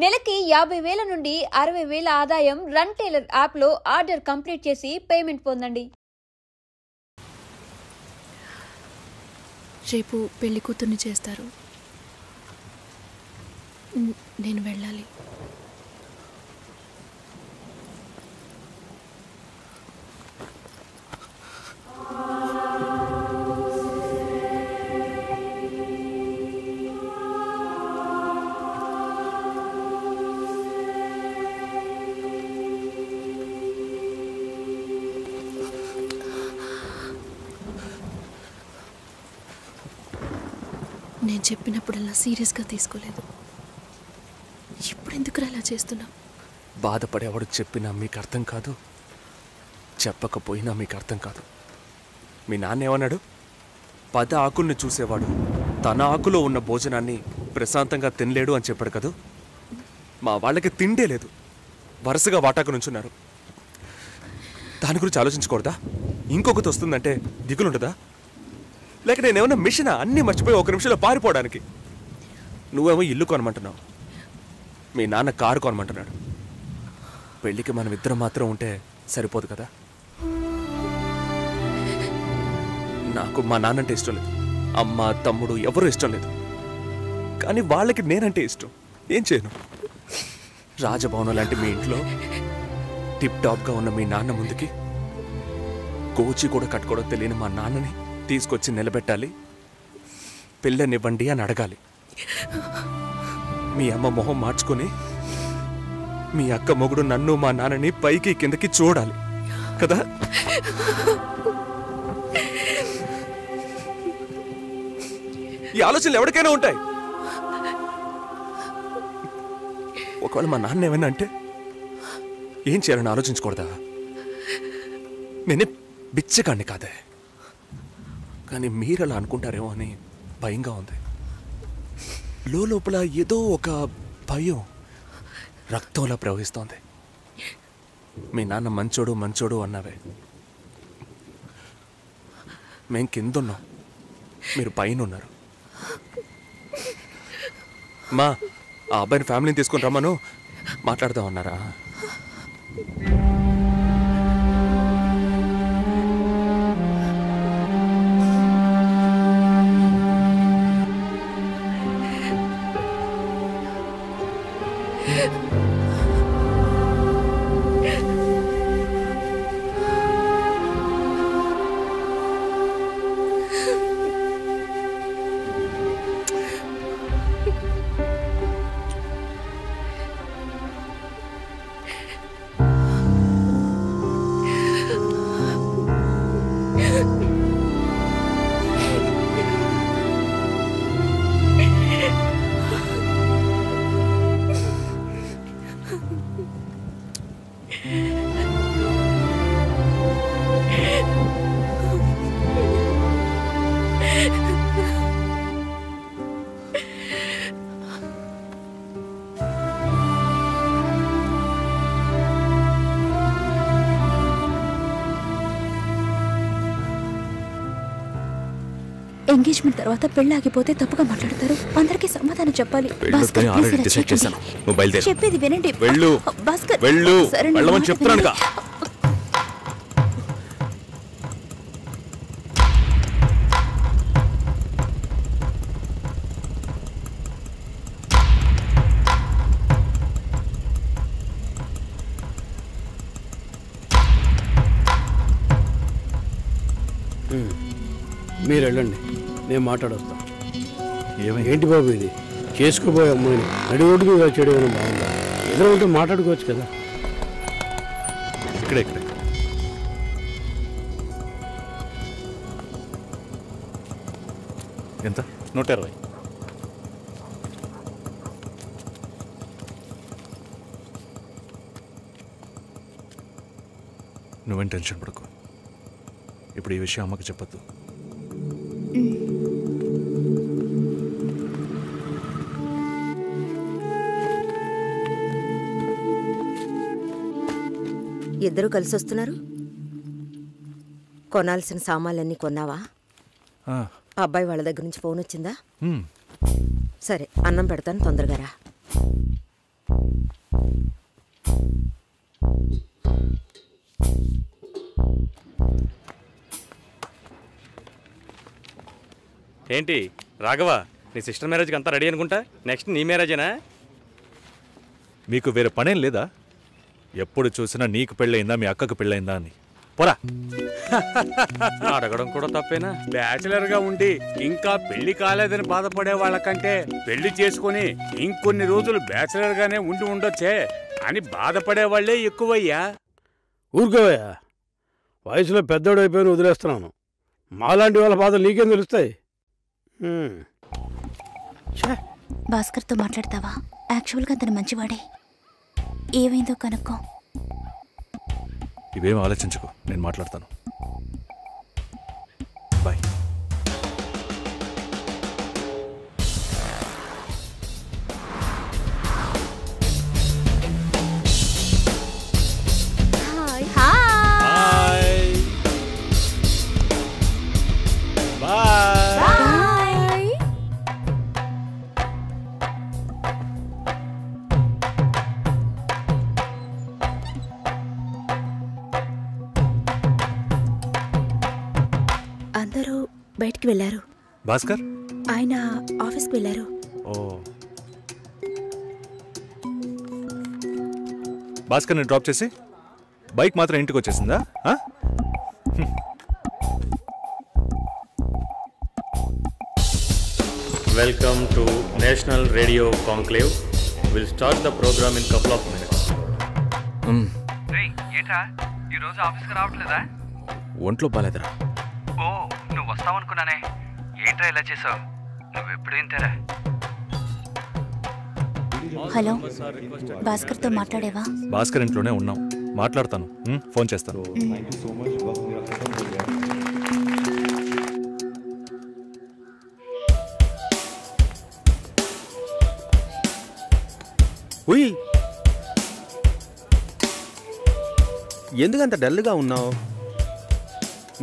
నెలకి 50,000 నుండి 60,000 ఆదాయం రన్ టైలర్ యాప్లో ఆర్డర్ కంప్లీట్ చేసి పేమెంట్ పొందండి. రేపు పెళ్లి కూతుర్ని చేస్తారు. నేను వెళ్ళాలి. నేను చెప్పినప్పుడల్లా సీరియస్గా తీసుకోలేదు. ఇప్పుడు ఎందుకు అలా చేస్తున్నా? బాధపడేవాడు చెప్పినా మీకు అర్థం కాదు, చెప్పకపోయినా మీకు అర్థం కాదు. మీ నాన్న ఏమన్నాడు? 10 ఆకుల్ని చూసేవాడు తన ఆకులో ఉన్న భోజనాన్ని ప్రశాంతంగా తినలేడు అని చెప్పాడు కదా. మా వాళ్ళకి తిండే లేదు, వరుసగా వాటాకు నుంచున్నారు. దాని గురించి ఆలోచించకూడదా? ఇంకొకటి వస్తుందంటే దిగులుండదా? లేక నేనేమన్నా మిషనా అన్నీ మర్చిపోయి 1 నిమిషంలో పారిపోవడానికి? నువ్వేమో ఇల్లు కొనమంటున్నావు, మీ నాన్న కారు కొనమంటున్నాడు. పెళ్ళికి మనం ఇద్దరం మాత్రం ఉంటే సరిపోదు కదా. నాకు మా నాన్నంటే ఇష్టం లేదు, అమ్మ తమ్ముడు ఎవరూ ఇష్టం లేదు. కానీ వాళ్ళకి నేనంటే ఇష్టం. ఏం చేయను? రాజభవనం లాంటి మీ ఇంట్లో టిప్ టాప్గా ఉన్న మీ నాన్న ముందుకి కోచి కూడా కట్టుకోవడం తెలియని మా నాన్నని తీసుకొచ్చి నిలబెట్టాలి. పిల్లనివ్వండి అని అడగాలి. మీ అమ్మ మొహం మార్చుకొని మీ అక్క మొగుడు నన్ను మా నాన్నని పైకి కిందకి చూడాలి కదా. ఈ ఆలోచనలు ఎవరికైనా ఉంటాయి. ఒకవేళ మా నాన్న ఏమైనా అంటే ఏం చేయాలని ఆలోచించకూడదా? నేనే బిచ్చగాన్ని కాదే, కానీ మీరు అలా అనుకుంటారేమో అని భయంగా ఉంది. లోపల ఏదో ఒక భయం రక్తంలా ప్రవహిస్తోంది. మీ నాన్న మంచోడు మంచోడు అన్నావే, మేం కిందున్నాం, మీరు పైన ఉన్నారు. మా ఆ అబ్బాయిని ఫ్యామిలీని తీసుకొని రమ్మను, మాట్లాడదామన్నారా? ఎంగేజ్మెంట్ తర్వాత పెళ్లి ఆగిపోతే తప్పుగా మాట్లాడతారు. అందరికీ సమాధానం చెప్పాలి. చెప్పేది వినండి భాస్కర్. చెప్తున్నానుగా. మీరు వెళ్ళండి, నేను మాట్లాడొస్తా. ఏంటి బాబు ఇది? చేసుకోబోయే అమ్మాయిని నడి రోడ్డుకు చేయడం ఏమైనా బాగుందా? ఎదురు ఉంటే మాట్లాడుకోవచ్చు కదా. ఇక్కడే ఎంత? 120. నువ్వేం టెన్షన్ పడకు. ఇప్పుడు ఈ విషయం అమ్మకి చెప్పద్దు. ఇద్దరు కలిసి వస్తున్నారు. కొనాల్సిన సామాన్లన్నీ కొన్నావా? అబ్బాయి వాళ్ళ దగ్గర నుంచి ఫోన్ వచ్చిందా? సరే, అన్నం పెడతాను, తొందరగా రా. ఏంటి రాఘవ, నీ సిస్టర్ మ్యారేజ్కి అంతా రెడీ అనుకుంటా? నెక్స్ట్ నీ మ్యారేజేనా? మీకు వేరే పనేం లేదా? ఎప్పుడు చూసినా నీకు పెళ్ళయిందా మీ అక్కకు పెళ్ళయిందా అని. పోరా. అడగడం కూడా తప్పేనా? బ్యాచిలర్గా ఉండి ఇంకా పెళ్లి కాలేదని బాధపడే వాళ్ళకంటే పెళ్లి చేసుకుని ఇంకొన్ని రోజులు బ్యాచిలర్గానే ఉండి ఉండొచ్చే అని బాధపడే వాళ్ళే ఎక్కువయ్యా. ఊరుకోవయ్యా, వయసులో పెద్దోడు అయిపోయిన వదిలేస్తున్నాను. మాలాంటి వాళ్ళ బాధలు నీకేం తెలుస్తాయి? భాస్కర్తో మాట్లాడతావా? యాక్చువల్గా అతను మంచివాడే. ఏమైందో కనుక్కో. ఇవేం ఆలోచించుకో, నేను మాట్లాడతాను. బాయ్. అందరూ బయటికి వెళ్ళారు. భాస్కర్ ఆయన ఆఫీస్కి వెళ్ళారు. ఓ, భాస్కర్ని డ్రాప్ చేసి బైక్ మాత్రం ఇంటికి వచ్చేసిందా? Welcome to national radio conclave. Will start the program in couple of minutes. ఏంట్రా ఈరోజు ఆఫీస్కి రావట్లేదా? ఒంట్లో బాలేదురా. ఓ, నువ్వు వస్తావనుకున్నానే. ఏంట్రా ఇలా చేసావు? నువ్వు ఎప్పుడు ఇంతేరా? హలో, భాస్కర్తో మాట్లాడేవా? భాస్కర్ ఇంట్లోనే ఉన్నాం, మాట్లాడతాను. ఫోన్ చేస్తాను. ఉయ్, ఎందుకంత డల్గా ఉన్నావు?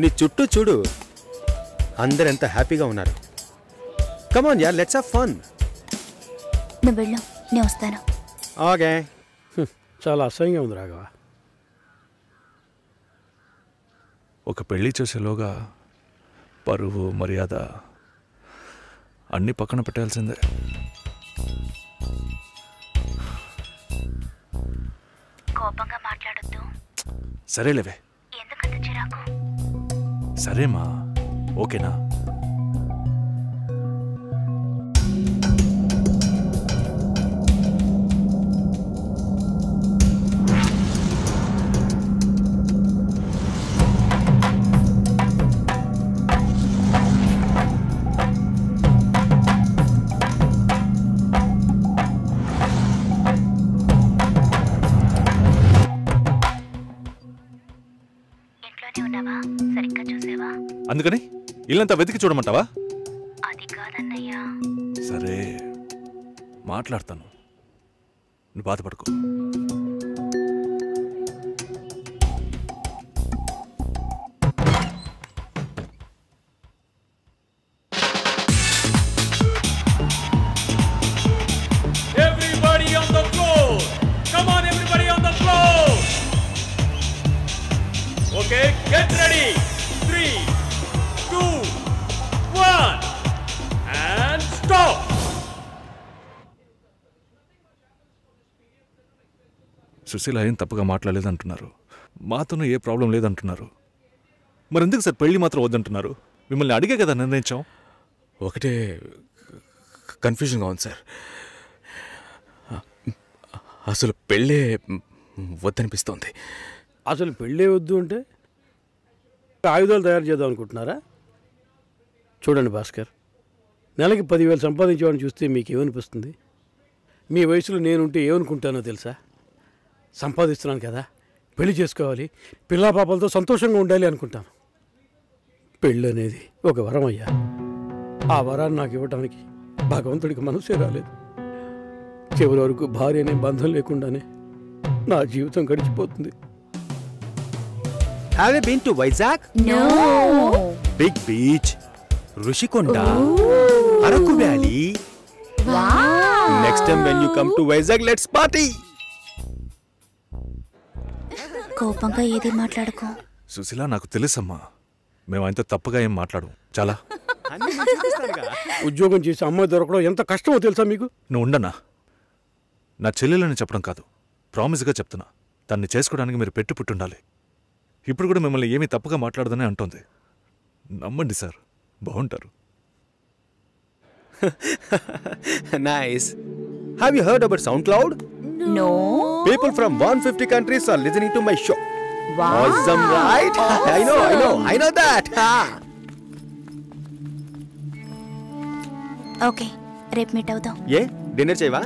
నీ చుట్టూ చూడు, అందరెంత హ్యాపీగా ఉన్నారు. కమాన్ యార్, లెట్స్ హావ్ ఫన్. నువ్వు వెళ్ళు, నేను వస్తాను. ఓకే. చాలా అసహ్యంగా ఉంది రాఘవ. ఒక పెళ్లి చేసేలోగా పరువు మర్యాద అన్నీ పక్కన పెట్టాల్సిందే. కోపంగా మాట్లాడొద్దు. సరేలేవే. ఎందుకంత చిరాకు? సరేమా, ఓకేనా? అందుకని ఇల్లంతా వెతికి చూడమంటావా? అది కాదన్నయ్యా. సరే, మాట్లాడతాను, నువ్వు బాధపడుకో. Everybody on the floor. Come on, everybody on the floor. Okay, get ready. 3, 2, 1 and stop. Susheela ఏం తప్పుగా మాట్లాడలేదంటున్నారు, మాతోనూ ఏ ప్రాబ్లం లేదంటున్నారు. మరెందుకు సార్ పెళ్లి మాత్రం వద్దంటున్నారు? మిమ్మల్ని అడిగే కదా నిర్ణయించాం. ఒకటే కన్ఫ్యూజన్గా ఉంది సార్. అసలు పెళ్ళే వద్దనిపిస్తోంది. అసలు పెళ్ళే వద్దు అంటే ఆయుధాలు తయారు చేద్దాం అనుకుంటున్నారా? చూడండి భాస్కర్, నెలకి 10,000 సంపాదించేవాడిని చూస్తే మీకేమనిపిస్తుంది? మీ వయసులో నేనుంటే ఏమనుకుంటానో తెలుసా? సంపాదిస్తున్నాను కదా, పెళ్లి చేసుకోవాలి, పిల్లా పాపలతో సంతోషంగా ఉండాలి అనుకుంటాను. పెళ్ళి అనేది ఒక వరం అయ్యా. ఆ వరాన్ని నాకు ఇవ్వడానికి భగవంతుడికి మనసే రాలేదు. చివరి వరకు భార్య అనే బంధం లేకుండానే నా జీవితం గడిచిపోతుంది. Have you been to Vizag? No. Big beach, Rushikonda, Araku Valley. Wow. Next time when you come to Vizag, let's party. కోపంగా ఏది మాట్లాడుకో. సుశీల, నాకు తెలుసమ్మా, మేము ఆయనతో తప్పుగా ఏం మాట్లాడు. చాలా ఉద్యోగం చేసి అమ్మాయి దొరకడం ఎంత కష్టమో తెలుసా మీకు? నువ్వు ఉండనా? నా చెల్లెలని చెప్పడం కాదు, ప్రామిస్గా చెప్తున్నా. దాన్ని చేసుకోవడానికి మీరు పుట్టుండాలి. ఇప్పుడు కూడా మిమ్మల్ని ఏమీ తప్పుగా మాట్లాడదని అంటోంది. నమ్మండి సార్, బాగుంటారు. Nice. Have you heard about SoundCloud? No. People from 150 countries are listening to my show. Wow. Awesome, right? I know that. Okay, రేపు మీట్ అవుదాం. ఏ డిన్నర్ చేయవా?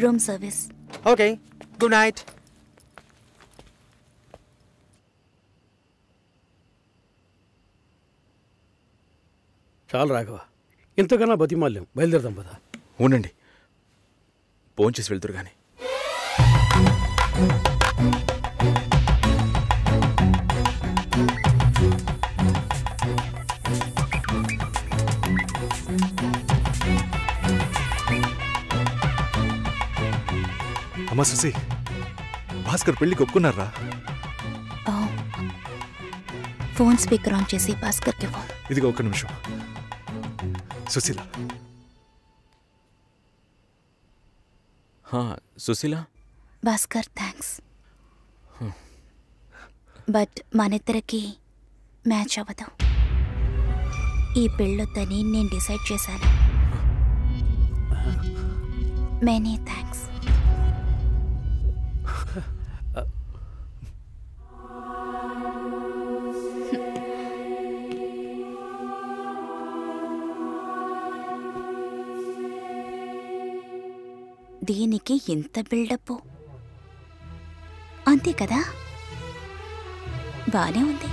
Room service. Okay, good night. చాలు రాఘవ, ఇంతకన్నా బతిమాల్యం. బయలుదేరదాం పదా. ఉండండి, ఫోన్ చేసి వెళ్తురు కానీ. అమ్మా సుసి, భాస్కర్ పెళ్ళికి ఒప్పుకున్నారా? ఫోన్ స్పీకర్ ఆన్ చేసి భాస్కర్కి ఫోన్. ఇదిగో ఒక్క నిమిషం. సుశీల. సుశీల. భాస్కర్ థ్యాంక్స్, బట్ మనిద్దరికి మ్యాచ్ అవ్వదు. ఈ పెళ్ళొద్దని నేను డిసైడ్ చేశాను. Many thanks. దీనికి ఇంత బిల్డప్ అంతే కదా? బానే ఉంది.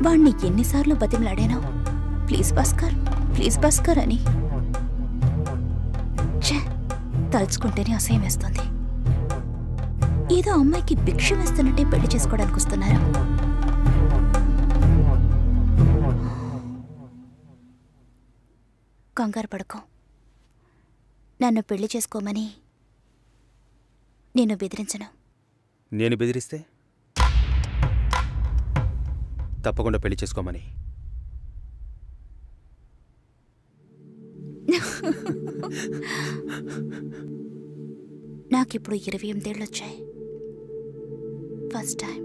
వాణ్ణి ఎన్నిసార్లు బతిమలాడాను, ప్లీజ్ భాస్కర్, ప్లీజ్ భాస్కర్ అని. ఛే, తలుచుకుంటేనే అసహ్యం వేస్తుంది. ఏదో అమ్మాయికి భిక్ష వేస్తున్నట్టే పెళ్లి చేసుకోవడానికి వస్తున్నారు. కంగారు పడుకో. నన్ను పెళ్లి చేసుకోమని నేను బెదిరించను. నేను బెదిరిస్తే తప్పకుండా పెళ్లి చేసుకోమని. నాకిప్పుడు 28 ఏళ్ళు వచ్చాయి. First time.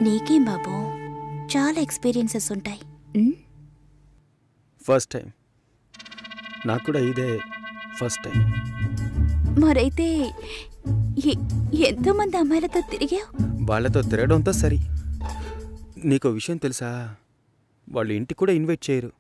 నీకేం బాబు, చాలా ఎక్స్పీరియన్సెస్ ఉంటాయి. First time. నాకు కూడా ఇదే ఫస్ట్ టైం. మరైతే ఎంతోమంది అమ్మాయిలతో తిరిగావు? వాళ్ళతో తిరగడంతో సరి. నీకో విషయం తెలుసా? వాళ్ళు ఇంటికి కూడా ఇన్వైట్ చేయరు.